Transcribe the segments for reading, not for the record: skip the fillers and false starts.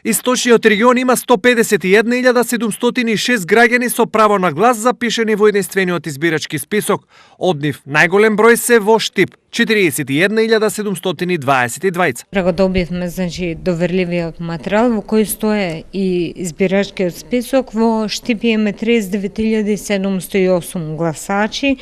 Источниот регион има 151.706 граѓани со право на глас запишени во единствениот избирачки список. Од нив најголем број се во Штип 41.722. Го добивме доверливиот материјал во кој стои и избирачкиот список. Во Штип имаме 39.708 гласачи.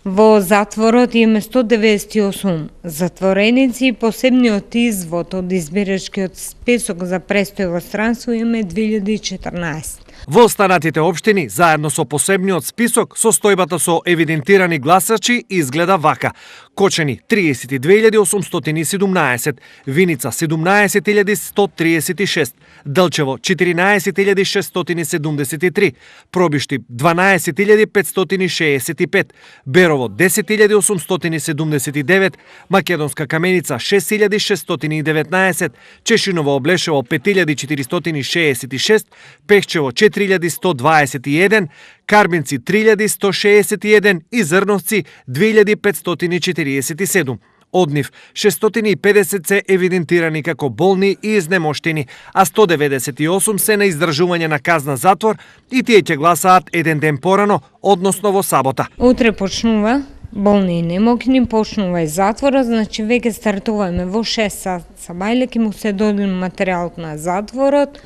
Во затворот имаме 198 затвореници и посебниот извод од избирачкиот список за престој во странство имаме 2014. Во останатите општини, заедно со посебниот список, состојбата со евидентирани гласачи изгледа вака. Кочани 32.817, Виница 17.136, Делчево 14.673, Пробиштип 12.565, Берово 10.879, Македонска Каменица 6.619, Чешиново Облешево 5.466, Пехчево 4.121, Карбинци 3.161 и Зрновци 2.547. Од нив 650 се евидентирани како болни и изнемоштени, а 198 се на издржување на казна затвор и тие ќе гласаат еден ден порано, односно во сабота. Утре почнува болни и немокни, почнува и затворот, значи веќе стартуваме во 6 сат сабајле, ќе му се додели материјалот на затворот.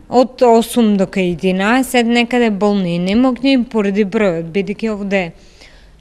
Од 8 до 11 некаде болни и немокни поради бројот, бидејќи овде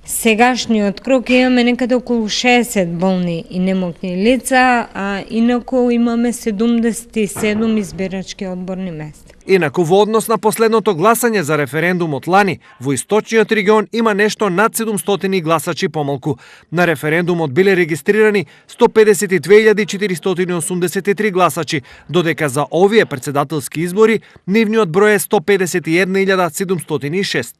сегашниот круг имаме некаде околу 60 болни и немокни лица, а инаку имаме 77 избирачки одборни места. Инаку во однос на последното гласање за референдумот лани, во источниот регион има нешто над 700 гласачи помалку. На референдумот биле регистрирани 152.483 гласачи, додека за овие претседателски избори нивниот број е 151.706.